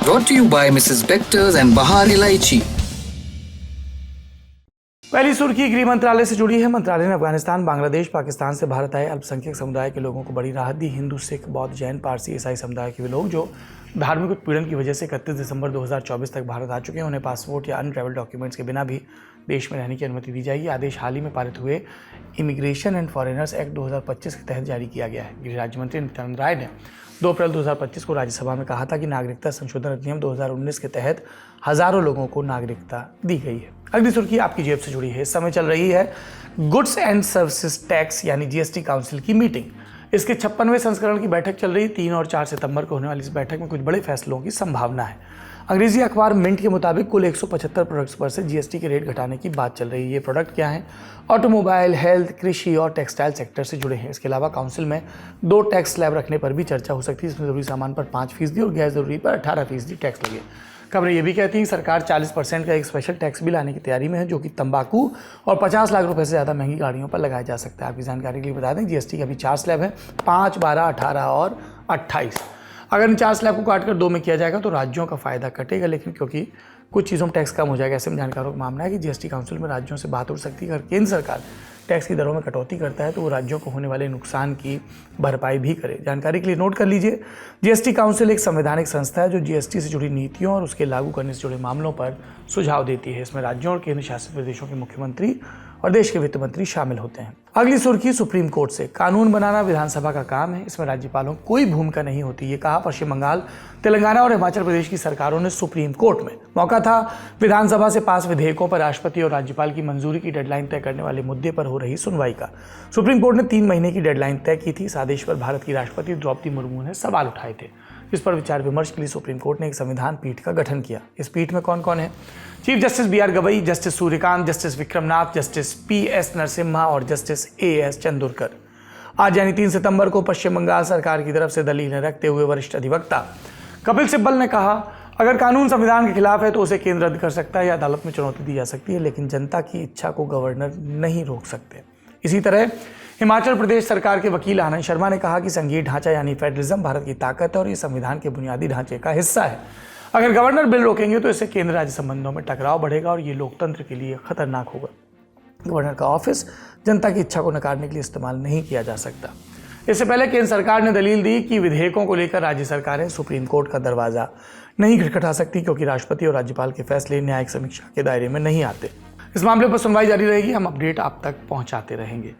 Brought to you by Mrs. Bectors and Bahar Ilaichi. पहली सुर्खी गृह मंत्रालय से जुड़ी है। मंत्रालय ने अफगानिस्तान, बांग्लादेश, पाकिस्तान से भारत आए अल्पसंख्यक समुदाय के लोगों को बड़ी राहत दी। हिंदू, सिख, बौद्ध, जैन, पारसी, ईसाई समुदाय के वे लोग जो धार्मिक उत्पीड़न की वजह से 31 दिसंबर 2024 तक भारत आ चुके हैं, उन्हें पासपोर्ट या अन्य ट्रैवल डॉक्यूमेंट्स के बिना भी देश में रहने की अनुमति दी जाएगी। आदेश हाल ही में पारित हुए इमिग्रेशन एंड फॉरेनर्स एक्ट 2025 के तहत जारी किया गया है। गृह राज्य मंत्री नित्यानंद राय ने 2 अप्रैल 2025 को राज्यसभा में कहा था कि नागरिकता संशोधन अधिनियम 2019 के तहत हजारों लोगों को नागरिकता दी गई है। अगली सुर्खी आपकी जेब से जुड़ी है। इस समय चल रही है गुड्स एंड सर्विसेज टैक्स यानी जीएसटी काउंसिल की मीटिंग। इसके 56वें संस्करण की बैठक चल रही। 3 और 4 सितंबर को होने वाली इस बैठक में कुछ बड़े फैसलों की संभावना है। अंग्रेजी अखबार मिंट के मुताबिक कुल 175 प्रोडक्ट्स पर से जीएसटी के रेट घटाने की बात चल रही है। ये प्रोडक्ट क्या हैं? ऑटोमोबाइल, हेल्थ, कृषि और टेक्सटाइल सेक्टर से जुड़े हैं। इसके अलावा काउंसिल में 2 टैक्स स्लैब रखने पर भी चर्चा हो सकती है। इसमें जरूरी सामान पर 5% और गैर जरूरी पर 18% टैक्स लगे। खबरें ये भी कहती हैं कि सरकार 40% का एक स्पेशल टैक्स भी लाने की तैयारी में है, जो कि तंबाकू और 50 लाख रुपए से ज़्यादा महंगी गाड़ियों पर लगाया जा सकता है। आपकी जानकारी के लिए बता दें, जीएसटी के अभी 4 स्लैब हैं, 5, 12, 18 और 28। अगर इन 4 स्लैब को काटकर 2 में किया जाएगा तो राज्यों का फायदा कटेगा, लेकिन क्योंकि कुछ चीज़ों में टैक्स कम हो जाएगा। ऐसे में जानकारों का मानना है कि जीएसटी काउंसिल में राज्यों से बात उठ सकती है। अगर केंद्र सरकार टैक्स की दरों में कटौती करता है तो वो राज्यों को होने वाले नुकसान की भरपाई भी करे। जानकारी के लिए नोट कर लीजिए, जीएसटी काउंसिल एक संवैधानिक संस्था है जो जीएसटी से जुड़ी नीतियों और उसके लागू करने से जुड़े मामलों पर सुझाव देती है। इसमें राज्यों और केंद्र शासित प्रदेशों के मुख्यमंत्री और देश के वित्त मंत्री शामिल होते हैं। अगली सुर्खी सुप्रीम कोर्ट से। कानून बनाना विधानसभा का काम है, इसमें राज्यपालों की कोई भूमिका नहीं होती। ये कहा पश्चिम बंगाल, तेलंगाना और हिमाचल प्रदेश की सरकारों ने सुप्रीम कोर्ट में। मौका था विधानसभा से पास विधेयकों पर राष्ट्रपति और राज्यपाल की मंजूरी की डेडलाइन तय करने वाले मुद्दे पर हो रही सुनवाई का। सुप्रीम कोर्ट ने 3 महीने की डेडलाइन तय की थी। इस आदेश पर भारत की राष्ट्रपति द्रौपदी मुर्मू ने सवाल उठाए थे। इस पर विचार विमर्श के लिए सुप्रीम कोर्ट ने एक संविधान पीठ का गठन किया। इस पीठ में कौन कौन है? Chief justice BR Gavai, justice Suryakant, justice Vikram Nath, justice PS Narasimha और जस्टिस AS चंदोरकर। आज यानी 3 सितंबर को पश्चिम बंगाल सरकार की तरफ से दलीलें रखते हुए वरिष्ठ अधिवक्ता कपिल सिब्बल ने कहा, अगर कानून संविधान के खिलाफ है तो उसे केंद्र रद्द कर सकता है या अदालत में चुनौती दी जा सकती है, लेकिन जनता की इच्छा को गवर्नर नहीं रोक सकते। इसी तरह हिमाचल प्रदेश सरकार के वकील आनंद शर्मा ने कहा कि संघीय ढांचा यानी फेडरलिज्म भारत की ताकत है और ये संविधान के बुनियादी ढांचे का हिस्सा है। अगर गवर्नर बिल रोकेंगे तो इससे केंद्र राज्य संबंधों में टकराव बढ़ेगा और ये लोकतंत्र के लिए खतरनाक होगा। गवर्नर का ऑफिस जनता की इच्छा को नकारने के लिए इस्तेमाल नहीं किया जा सकता। इससे पहले केंद्र सरकार ने दलील दी कि विधेयकों को लेकर राज्य सरकारें सुप्रीम कोर्ट का दरवाजा नहीं खटखटा सकती, क्योंकि राष्ट्रपति और राज्यपाल के फैसले न्यायिक समीक्षा के दायरे में नहीं आते। इस मामले पर सुनवाई जारी रहेगी। हम अपडेट आप तक पहुंचाते रहेंगे।